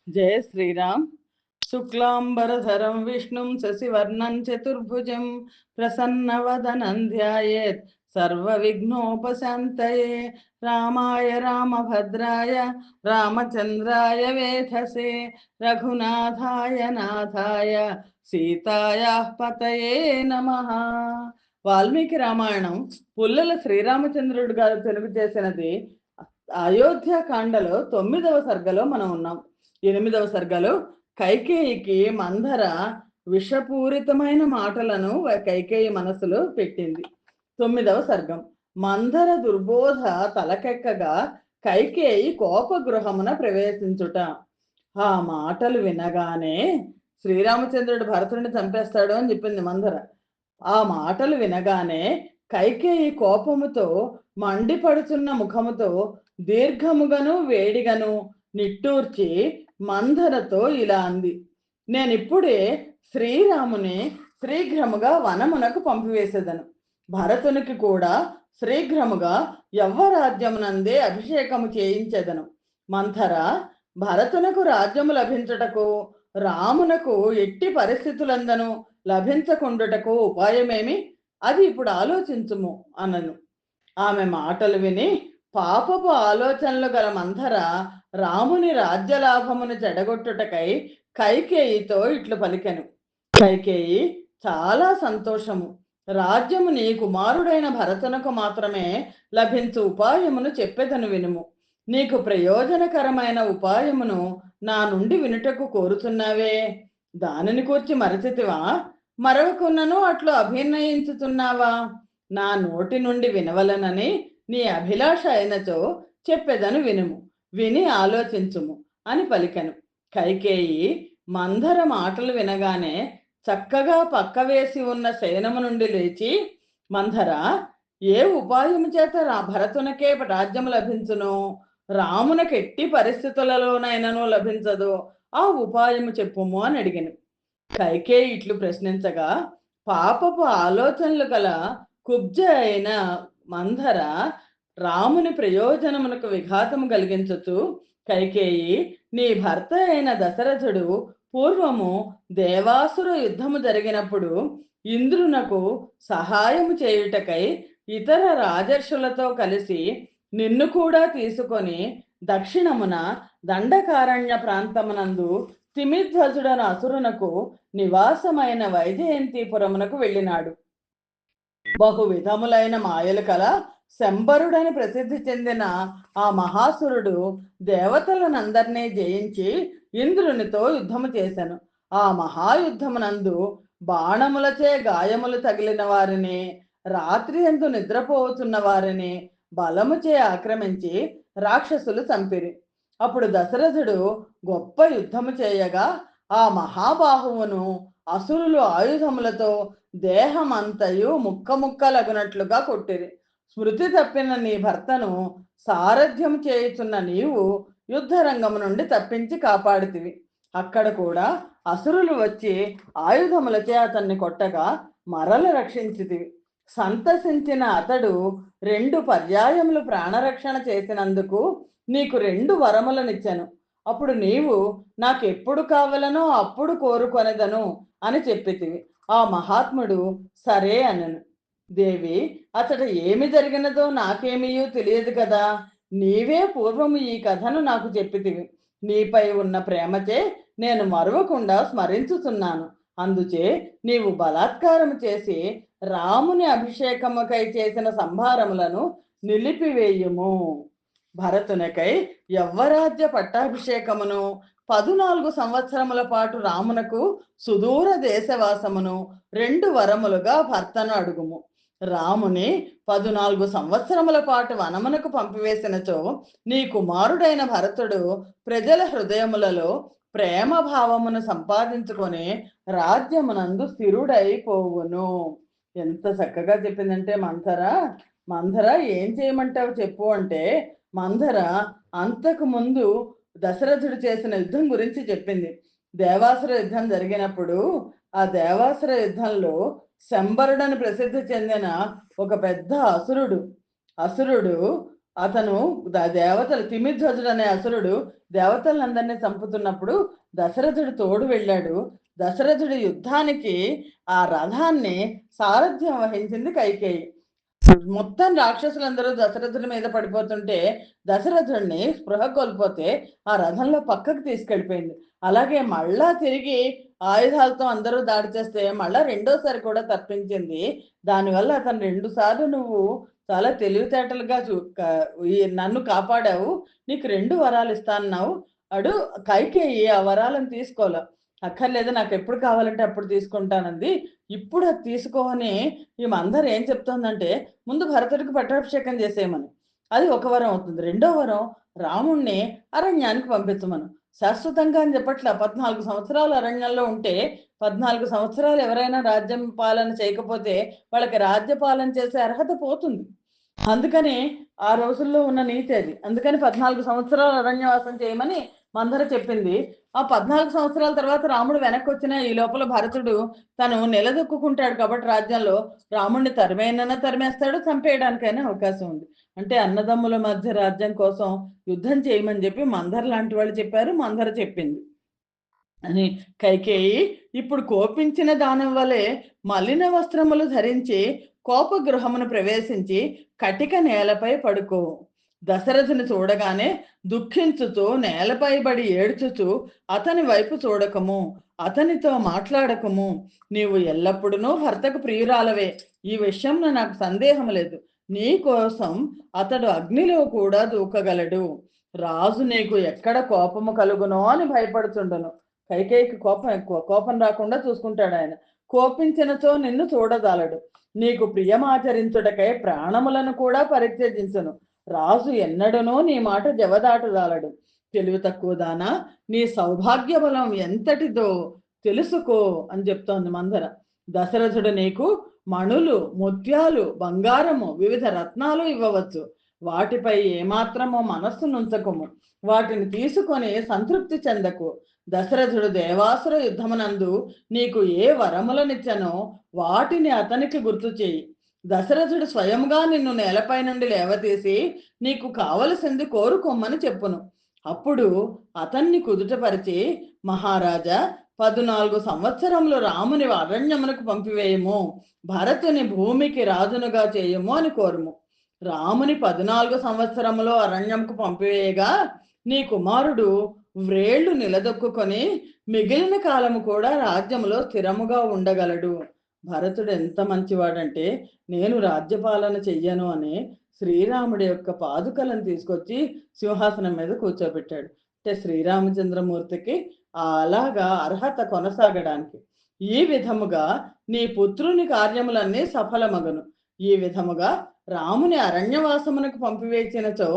जय श्रीराम। शुक्लांबरधरं विष्णुं शशिवर्णं चतुर्भुजं प्रसन्नवदनं ध्यायेत् सर्वविघ्नोपशान्तये। रामाय रामभद्राय रामचन्द्राय वेधसे रघुनाथाय नाथाय సీతాయాః పతయే నమః. వాల్మీకి రామాయణం పుల్లల శ్రీరామచంద్రుడు గారు తెలుగు చేసినది. అయోధ్యకాండలో 9వ సర్గలో మనం ఉన్నాం. 8వ సర్గలో కైకేయికి మందర విషపూరితమైన మాటలను కైకేయి మనసులో పెట్టింది. 9వ సర్గం మందర దుర్బోధ తలకెక్కగా కైకేయి కోపగృహమున ప్రవేశించుట. ఆ మాటలు వినగానే శ్రీరామచంద్రుడు భరతుడిని చంపేస్తాడు అని చెప్పింది మందర. ఆ మాటలు వినగానే కైకేయి కోపముతో మండిపడుచున్న ముఖముతో దీర్ఘముగను వేడిగను నిట్టూర్చి మందరతో ఇలా అంది. నేనిప్పుడే శ్రీరాముని శీఘ్రముగా వనమునకు పంపివేసేదను. భరతునికి కూడా శీఘ్రముగా యవ్వరాజ్యమునందే అభిషేకము చేయించెదను. మంథర, భరతునకు రాజ్యము లభించుటకు రామునకు ఎట్టి పరిస్థితులందను లభించకుండుటకు ఉపాయమేమి, అది ఇప్పుడు ఆలోచించుము అనను. ఆమె మాటలు విని పాపపు ఆలోచనలు గల మంథర రాముని రాజ్యలాభమును చెడగొట్టుటకై కైకేయితో ఇట్లు పలికెను. కైకేయి, చాలా సంతోషము. రాజ్యము నీ కుమారుడైన భరతునకు మాత్రమే లభించు ఉపాయమును చెప్పెదను వినుము. నీకు ప్రయోజనకరమైన ఉపాయమును నా నుండి వినుటకు కోరుతున్నావే, దానిని కూర్చి మరచితివా? మరవకున్నను అట్లు అభినయించుతున్నావా? నా నోటి నుండి వినవలనని నీ అభిలాష అయినచో చెప్పెదను వినుము, విని ఆలోచించుము అని పలికెను. కైకేయి మందర మాటలు వినగానే చక్కగా పక్క వేసి ఉన్న శయనము నుండి లేచి, మందర, ఏ ఉపాయము చేత భరతునకే రాజ్యము లభించును, రామునకు ఎట్టి పరిస్థితులలోనైనను లభించదు, ఆ ఉపాయము చెప్పుము అని అడిగాను. కైకేయి ఇట్లు ప్రశ్నించగా పాపపు ఆలోచనలు గల కుబ్జ అయిన మందర రాముని ప్రయోజనమునకు విఘాతము కలిగించుచు, కైకేయి, నీ భర్త అయిన దశరథుడు పూర్వము దేవాసుర యుద్ధము జరిగినప్పుడు ఇంద్రునకు సహాయము చేయుటకై ఇతర రాజర్షులతో కలిసి నిన్ను కూడా తీసుకొని దక్షిణమున దండకారణ్య ప్రాంతమునందు తిమిధ్వజుడను అసురునకు నివాసమైన వైజయంతిపురమునకు వెళ్ళినాడు. బహు విధములైన మాయలు కల శంబరుడని ప్రసిద్ధి చెందిన ఆ మహాసురుడు దేవతలనందరినీ జయించి ఇంద్రునితో యుద్ధము చేశాను. ఆ మహాయుద్ధమునందు బాణములచే గాయములు తగిలిన వారిని, రాత్రి ఎందు నిద్రపోతున్న వారిని బలముచే ఆక్రమించి రాక్షసులు చంపిరి. అప్పుడు దశరథుడు గొప్ప యుద్ధము చేయగా ఆ మహాబాహువును అసురులు ఆయుధములతో దేహమంతయు ముక్కముక్కలగునట్లుగా కొట్టిరి. స్మృతి తప్పిన నీ భర్తను సారథ్యం చేయుచున్న నీవు యుద్ధరంగము నుండి తప్పించి కాపాడుతివి. అక్కడ కూడా అసురులు వచ్చి ఆయుధములచే అతన్ని కొట్టగా మరల రక్షించితివి. సంతసించిన అతడు 2 పర్యాయములు ప్రాణరక్షణ చేసినందుకు నీకు 2 వరములనిచ్చాను. అప్పుడు నీవు నాకెప్పుడు కావలనో అప్పుడు కోరుకొనెదను అని చెప్పితివి. ఆ మహాత్ముడు సరే అనను. దేవి, అతడ ఏమి జరిగినదో నాకేమీయూ తెలియదు కదా. నీవే పూర్వము ఈ కథను నాకు చెప్పితివి. నీపై ఉన్న ప్రేమచే నేను మరువకుండా స్మరించుతున్నాను. అందుచే నీవు బలాత్కారము చేసి రాముని అభిషేకముకై చేసిన సంభారములను నిలిపివేయుము. భరతునికై యవ్వరాజ్య పట్టాభిషేకమును 14 సంవత్సరముల పాటు రామునకు సుదూర దేశవాసమును 2 వరములుగా భర్తను అడుగుము. రాముని 14 సంవత్సరముల పాటు వనమునకు పంపివేసినచో నీ కుమారుడైన భరతుడు ప్రజల హృదయములలో ప్రేమ భావమును సంపాదించుకొని రాజ్యమునందు స్థిరుడైపోవును. ఎంత చక్కగా చెప్పిందంటే మంథర ఏం చేయమంటావు చెప్పు అంటే, మంథర అంతకు ముందు దశరథుడు చేసిన యుద్ధం గురించి చెప్పింది. దేవాసుర యుద్ధం జరిగినప్పుడు ఆ దేవాసుర యుద్ధంలో శంబరుడని ప్రసిద్ధి చెందిన ఒక పెద్ద అసురుడు అతను దేవతలు తిమిధ్వజుడు అనే అసురుడు దేవతలందరినీ చంపుతున్నప్పుడు దశరథుడు తోడు వెళ్ళాడు. దశరథుడి యుద్ధానికి ఆ రథాన్ని సారథ్యం వహించింది కైకేయి. మొత్తం రాక్షసులందరూ దశరథుడి మీద పడిపోతుంటే దశరథుడిని స్పృహ కోల్పోతే ఆ రథంలో పక్కకు తీసుకెళ్ళిపోయింది. అలాగే మళ్ళా తిరిగి ఆయుధాలతో అందరూ దాడి చేస్తే మళ్ళా రెండోసారి కూడా తప్పించింది. దానివల్ల అతను 2 సార్లు నువ్వు చాలా తెలివితేటలుగా నన్ను కాపాడావు, నీకు 2 వరాలు ఇస్తాన్నావు. అడు కైకేయి ఆ వరాలను తీసుకోలే. అక్కర్లేదు, నాకు ఎప్పుడు కావాలంటే అప్పుడు తీసుకుంటానంది. ఇప్పుడు అది తీసుకో అని ఈ మందర ఏం చెప్తోందంటే, ముందు భరతుడికి పట్టాభిషేకం చేసేయమని. అది ఒక వరం అవుతుంది. రెండో వరం రాముణ్ణి అరణ్యానికి పంపించమను. శాశ్వతంగా అని చెప్పట్ల. 14 సంవత్సరాలు అరణ్యంలో ఉంటే 14 సంవత్సరాలు ఎవరైనా రాజ్యం పాలన చేయకపోతే వాళ్ళకి రాజ్య పాలన చేసే అర్హత పోతుంది. అందుకని ఆ రోజుల్లో ఉన్న నీతి అది. అందుకని 14 సంవత్సరాలు అరణ్యవాసం చేయమని మందర చెప్పింది. ఆ 14 సంవత్సరాల తర్వాత రాముడు వెనక్కొచ్చినా ఈ లోపల భరతుడు తను నిలదొక్కుకుంటాడు కాబట్టి రాజ్యంలో రాముడిని తరిమేనన్నా తరిమేస్తాడు, చంపేయడానికైనా అవకాశం ఉంది. అంటే అన్నదమ్ముల మధ్య రాజ్యం కోసం యుద్ధం చేయమని చెప్పి మందర లాంటి వాళ్ళు చెప్పారు. మందర చెప్పింది అని. కైకేయి ఇప్పుడు కోపించిన దానం వలె మలిన వస్త్రములు ధరించి కోపగృహమును ప్రవేశించి కటిక నేలపై పడుకో. దశరథుని చూడగానే దుఃఖించుతూ నేలపై పడి ఏడ్చుచు అతని వైపు చూడకము, అతనితో మాట్లాడకము. నీవు ఎల్లప్పుడూ భర్తకు ప్రియురాలవే, ఈ విషయంలో నాకు సందేహం లేదు. నీ కోసం అతడు అగ్నిలో కూడా దూకగలడు. రాజు నీకు ఎక్కడ కోపము కలుగునో అని భయపడుతుండను. కైకేయికి కోపం ఎక్కువ. కోపం రాకుండా చూసుకుంటాడు ఆయన. కోపించినచో నిన్ను చూడజాలడు. నీకు ప్రియమాచరించుటకై ప్రాణములను కూడా పరిత్యజించును. రాజు ఎన్నడనో నీ మాట జవదాటజాలడు. తెలివి తక్కువ దానా, నీ సౌభాగ్య బలం ఎంతటిదో తెలుసుకో అని చెప్తోంది మందర. దశరథుడు నీకు మణులు, ముత్యాలు, బంగారము, వివిధ రత్నాలు ఇవ్వవచ్చు. వాటిపై ఏమాత్రమో మనస్సు నుంచకము. వాటిని తీసుకొని సంతృప్తి చెందకు. దశరథుడు దేవాసుర యుద్ధమునందు నీకు ఏ వరములనిచ్చనో వాటిని అతనికి గుర్తు చేయి. దశరథుడు స్వయంగా నిన్ను నేలపై నుండి లేవతీసి నీకు కావలసింది కోరుకోమని చెప్పును. అప్పుడు అతన్ని కుదుటపరిచి, మహారాజా, 14 సంవత్సరములు రాముని అరణ్యమునకు పంపివేయము, భరతుని భూమికి రాజునుగా చేయము అని కోరుము. రాముని 14 సంవత్సరములో అరణ్యంకు పంపివేయగా నీ కుమారుడు వ్రేళ్లు నిలదొక్కుని మిగిలిన కాలము కూడా రాజ్యములో స్థిరముగా ఉండగలడు. భరతుడు ఎంత మంచివాడంటే, నేను రాజ్యపాలన చెయ్యను అని శ్రీరాముడి యొక్క పాదుకలను తీసుకొచ్చి సింహాసనం మీద కూర్చోబెట్టాడు. అంటే శ్రీరామచంద్రమూర్తికి అలాగా అర్హత కొనసాగడానికి. ఈ విధముగా నీ పుత్రుని కార్యములన్నీ సఫలమగను. ఈ విధముగా రాముని అరణ్యవాసమునకు పంపివేసినచో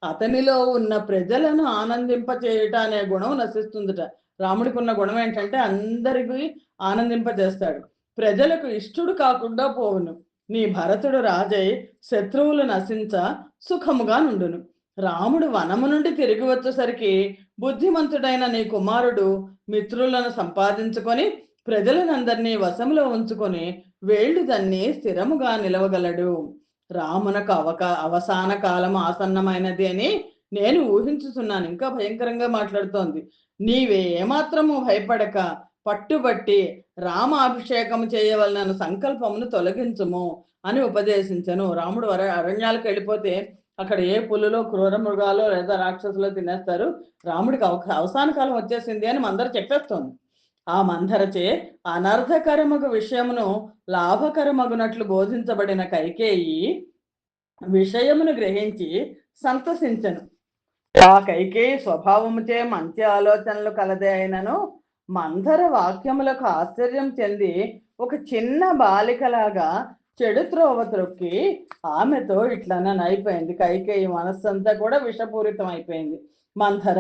అతనిలో ఉన్న ప్రజలను ఆనందింపచేయుట అనే గుణం నశిస్తుందిట. రాముడికి ఉన్న గుణం ఏంటంటే అందరికీ ఆనందింపజేస్తాడు. ప్రజలకు ఇష్టుడు కాకుండా పోవును. నీ భరతుడు రాజై శత్రువులు నశించ సుఖముగా నుండును. రాముడు వనము నుండి తిరిగి వచ్చేసరికి బుద్ధిమంతుడైన నీ కుమారుడు మిత్రులను సంపాదించుకొని ప్రజలనందరినీ వశములో ఉంచుకొని వేళ్లు దన్ని స్థిరముగా నిలవగలడు. రామునకు అవసాన కాలం ఆసన్నమైనది అని నేను ఊహించుతున్నాను. ఇంకా భయంకరంగా మాట్లాడుతోంది. నీవే ఏమాత్రము భయపడక పట్టుబట్టి రామాభిషేకం చేయవలన సంకల్పమును తొలగించుము అని ఉపదేశించను. రాముడు అరణ్యాలకు వెళ్ళిపోతే అక్కడ ఏ పులులో క్రూర మృగాలో లేదా రాక్షసులో తినేస్తారు. రాముడికి అవసాన కాలం వచ్చేసింది అని మందర చెప్పేస్తోంది. ఆ మందరచే అనర్థకరమగు విషయమును లాభకరమగునట్లు బోధించబడిన కైకేయి విషయమును గ్రహించి సంతసించను. ఆ కైకేయి స్వభావముచే మంచి ఆలోచనలు కలదే అయినను మందర వాక్యములకు ఆశ్చర్యం చెంది ఒక చిన్న బాలికలాగా చెడు త్రోవ త్రొక్కి ఆమెతో ఇట్లనైపోయింది. కైకేయి మనస్సంతా కూడా విషపూరితం అయిపోయింది. మంథర,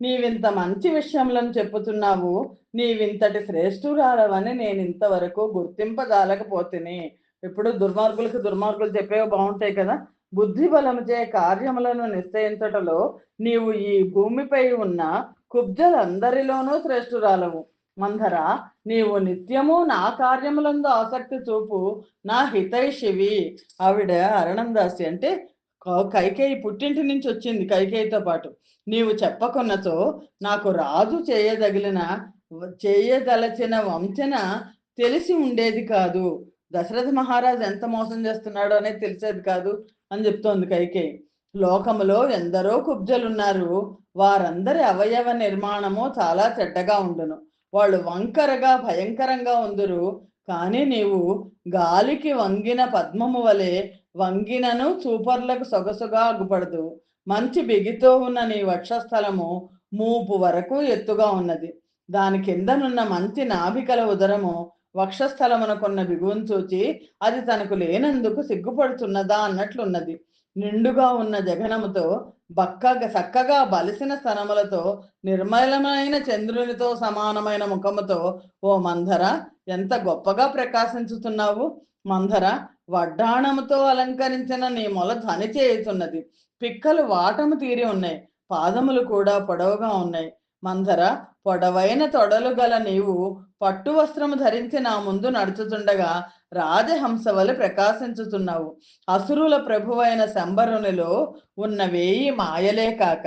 నీవింత మంచి విషయములను చెప్పుతున్నావు, నీవింతటి శ్రేష్ఠురాలవని నేను ఇంతవరకు గుర్తింపజాలకపోతిని. ఇప్పుడు దుర్మార్గులకు దుర్మార్గులు చెప్పేవి బాగుంటాయి కదా. బుద్ధి బలముచే కార్యములను నిశ్చయించటలో నీవు ఈ భూమిపై ఉన్న కుబ్జలందరిలోనూ శ్రేష్ఠురాలవు. మందర, నీవు నిత్యము నా కార్యములందు ఆసక్తి చూపు నా హితైషివి. ఆవిడ అరణందాసి అంటే కైకేయి పుట్టింటి నుంచి వచ్చింది కైకేయితో పాటు. నీవు చెప్పకున్నచో నాకు రాజు చేయదలచిన వంచన తెలిసి ఉండేది కాదు. దశరథ మహారాజు ఎంత మోసం చేస్తున్నాడో అనేది తెలిసేది కాదు అని చెప్తోంది కైకేయి. లోకములో ఎందరో కుబ్జలున్నారు. వారందరి అవయవ నిర్మాణము చాలా చెడ్డగా ఉండును. వాళ్ళు వంకరగా భయంకరంగా ఉందురు. కానీ నీవు గాలికి వంగిన పద్మము వలె వంగినను చూపర్లకు సొగసుగా అగుపడదు. మంచి బిగితో ఉన్న నీ వక్షస్థలము మూపు వరకు ఎత్తుగా ఉన్నది. దాని కిందనున్న మంచి నాభికల ఉదరము వక్షస్థలమునకున్న బిగువును చూచి అది తనకు లేనందుకు సిగ్గుపడుతున్నదా అన్నట్లున్నది. నిండుగా ఉన్న జగనముతో చక్కగా బలిసిన స్తనములతో నిర్మలమైన చంద్రునితో సమానమైన ముఖముతో ఓ మంధర ఎంత గొప్పగా ప్రకాశించుతున్నావు. మంధర, వడ్డాణముతో అలంకరించిన నీ మొల ధ్వని చేయుతున్నది. పిక్కలు వాటము తీరి ఉన్నాయి. పాదములు కూడా పొడవుగా ఉన్నాయి. మంధర, పొడవైన తొడలు గల నీవు పట్టు వస్త్రము ధరించి నా ముందు నడుచుతుండగా రాజహంస వలె ప్రకాశించుతున్నావు. అసురుల ప్రభువైన శంబరునిలో ఉన్న 1000 మాయలే కాక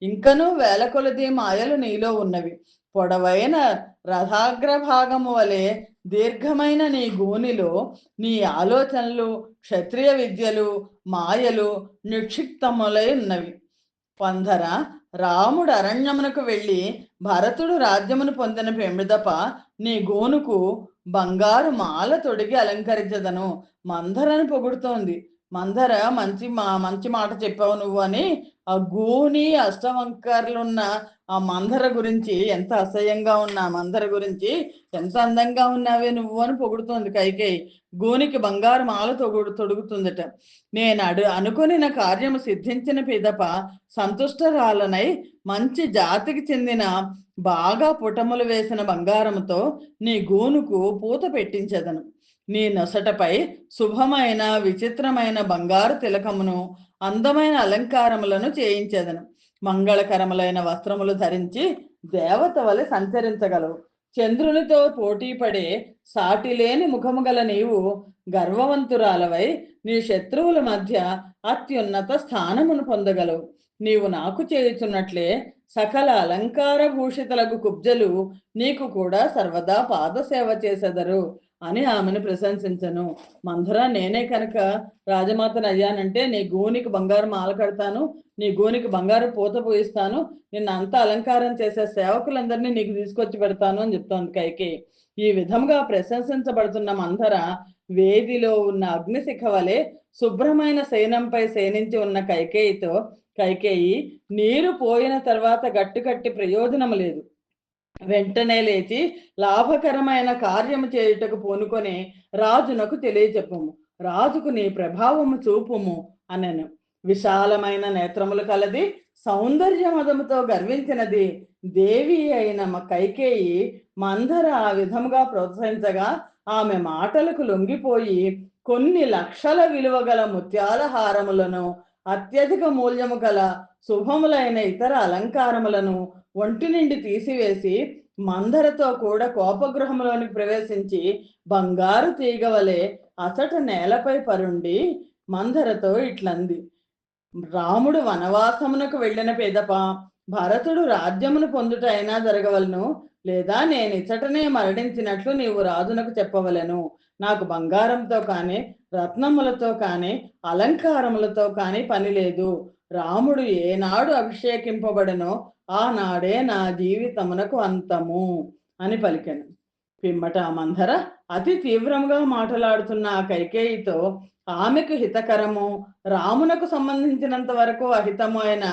ఇంకనూ వేల కొలది మాయలు నీలో ఉన్నవి. పొడవైన రథాగ్రభాగము వలె దీర్ఘమైన నీ గూనిలో నీ ఆలోచనలు, క్షత్రియ విద్యలు, మాయలు నిక్షిప్తములై ఉన్నవి. పంధర, రాముడు అరణ్యమునకు వెళ్ళి భరతుడు రాజ్యమును పొందిన పెమిదప నీ గోనుకు బంగారు మాల తొడిగి అలంకరించదను. మంధరని పొగుడుతోంది. మంధర, మంచి మాట చెప్పావు నువ్వు అని ఆ గూని అష్టవంకర్లున్న ఆ మంధర గురించి, ఎంత అసహ్యంగా ఉన్న ఆ మంధర గురించి ఎంత అందంగా ఉన్నావే నువ్వు అని పొగుడుతోంది కైకేయి. గూనికి బంగారు మాల తొడుగుతుందట. నేను అనుకుని నా కార్యము సిద్ధించిన పిదప సంతుష్టరాలనై మంచి జాతికి చెందిన బాగా పుటములు వేసిన బంగారముతో నీ గూనుకు పూత పెట్టించదను. నీ నొసటపై శుభమైన విచిత్రమైన బంగారు తిలకమును, అందమైన అలంకారములను చేయించదను. మంగళకరములైన వస్త్రములు ధరించి దేవత వలె సంచరించగలవు. చంద్రునితో పోటీ పడే సాటిలేని ముఖము గల నీవు గర్వవంతురాలవై నీ శత్రువుల మధ్య అత్యున్నత స్థానమును పొందగలవు. నీవు నాకు చేయుచున్నట్లే సకల అలంకార భూషితులకు కుబ్జలు నీకు కూడా సర్వదా పాదసేవ చేసెదరు అని ఆమెను ప్రశంసించను. మంధుర, నేనే కనుక రాజమాతను అయ్యానంటే నీ గూనికి బంగారు మాల కడతాను, నీ గూనికి బంగారు పూత పూయిస్తాను, నిన్ను అంతా అలంకారం చేసే సేవకులందరినీ నీకు తీసుకొచ్చి పెడతాను అని చెప్తోంది కైకేయి. ఈ విధంగా ప్రశంసించబడుతున్న మంధర వేదిలో ఉన్న అగ్నిశిఖ వలె శుభ్రమైన శయనంపై శయనించి ఉన్న కైకేయి నీరు పోయిన తర్వాత గట్టి ప్రయోజనం లేదు. వెంటనే లేచి లాభకరమైన కార్యము చేయుటకు పూనుకొని రాజునకు తెలియచెప్పుము. రాజుకు నీ ప్రభావము చూపుము అనెను. విశాలమైన నేత్రములు కలది, సౌందర్య మదముతో గర్వించినది దేవి అయిన కైకేయి మంధర ఆ విధముగా ప్రోత్సహించగా ఆమె మాటలకు లొంగిపోయి కొన్ని లక్షల విలువ గల ముత్యాల హారములను, అత్యధిక మూల్యము గల శుభములైన ఇతర అలంకారములను ఒంటి నుండి తీసివేసి మందరతో కూడా కోపగృహంలోనికి ప్రవేశించి బంగారు తీగవలే అచట నేలపై పరుండి మందరతో ఇట్లంది. రాముడు వనవాసమునకు వెళ్ళిన పేదప భరతుడు రాజ్యమును పొందుట అయినా జరగవలను, లేదా నేను ఇచ్చటనే మరణించినట్లు నీవు రాజునకు చెప్పవలను. నాకు బంగారంతో కానీ రత్నములతో కానీ అలంకారములతో కానీ పని లేదు. రాముడు ఏనాడు అభిషేకింపబడనో ఆనాడే నా జీవితమునకు అంతము అని పలికెను. పిమ్మట మంధర అతి తీవ్రంగా మాట్లాడుతున్న ఆ కైకేయితో ఆమెకు హితకరము, రామునకు సంబంధించినంత వరకు అహితము అయిన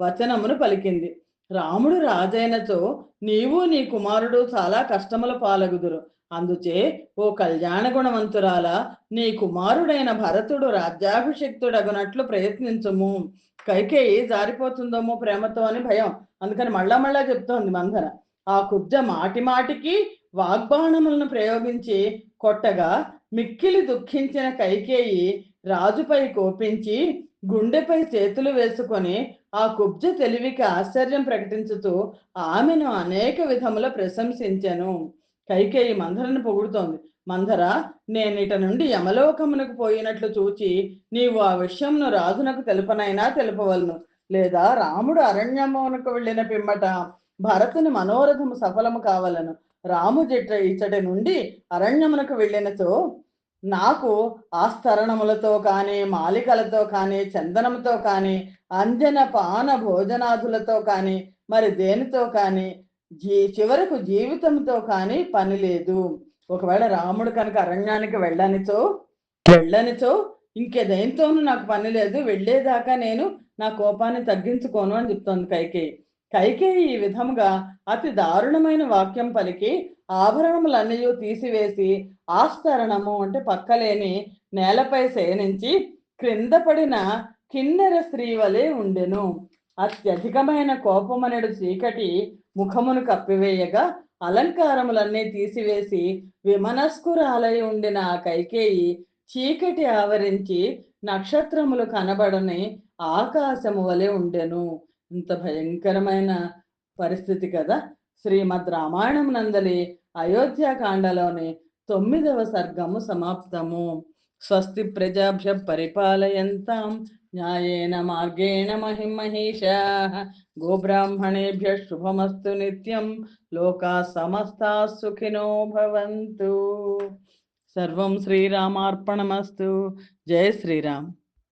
వచనమును పలికింది. రాముడు రాజైనచో నీవు నీ కుమారుడు చాలా కష్టముల పాలగుదురు. అందుచే ఓ కళ్యాణ గుణవంతురాల, నీ కుమారుడైన భరతుడు రాజ్యాభిషిక్తుడగునట్లు ప్రయత్నించుము. కైకేయి జారిపోతుందేమో ప్రేమతో అని భయం. అందుకని మళ్ళా చెప్తోంది మంధర. ఆ కుబ్జ మాటికి వాగ్బాణములను ప్రయోగించి కొట్టగా మిక్కిలి దుఃఖించిన కైకేయి రాజుపై కోపించి గుండెపై చేతులు వేసుకొని ఆ కుబ్జ తెలివికి ఆశ్చర్యం ప్రకటించుతూ ఆమెను అనేక విధముల ప్రశంసించెను. కైకేయి మంధరను పొగుడుతోంది. మందర, నేనిట నుండి యమలోకమునకు పోయినట్లు చూచి నీవు ఆ విషయంను రాజునకు తెలుపనైనా తెలుపవలను, లేదా రాముడు అరణ్యమునకు వెళ్ళిన పిమ్మట భరతుని మనోరథము సఫలము కావలను. రాము ఇచ్చటి నుండి అరణ్యమునకు వెళ్ళినచో నాకు ఆస్తరణములతో కానీ, మాలికలతో కానీ, చందనముతో కానీ, అంజన పాన భోజనాదులతో కానీ, మరి దేనితో కానీ, చివరకు జీవితంతో కానీ పని లేదు. ఒకవేళ రాముడు కనుక అరణ్యానికి వెళ్ళనిచో ఇంకే దేనితోనూ నాకు పని లేదు, వెళ్ళేదాకా నేను నా కోపాన్ని తగ్గించుకోను అని చెప్తోంది కైకేయి. కైకేయి ఈ విధముగా అతి దారుణమైన వాక్యం పలికి ఆభరణములన్నీ తీసివేసి ఆస్తరణము అంటే పక్కలేని నేలపై శయనించి క్రింద పడిన కిన్నెర స్త్రీ వలె ఉండెను. అత్యధికమైన కోపమనడు చీకటి ముఖమును కప్పివేయగా అలంకారములన్నీ తీసివేసి విమనస్కురాలై ఉండిన ఆ కైకేయి చీకటి ఆవరించి నక్షత్రములు కనబడని ఆకాశము వలె ఉండెను. ఇంత భయంకరమైన పరిస్థితి కదా. శ్రీమద్ రామాయణం నందలి అయోధ్యాకాండలోని 9వ సర్గము సమాప్తము. స్వస్తి ప్రజాభ్య పరిపాలయంతాం న్యాయేన మార్గేణ మహిమహీషాః గోబ్రాహ్మణేభ్య శుభమస్తు నిత్యం. లోకా సమస్తా సుఖినో భవంతు. సర్వం శ్రీరామార్పణమస్తు. జయ శ్రీరామ్.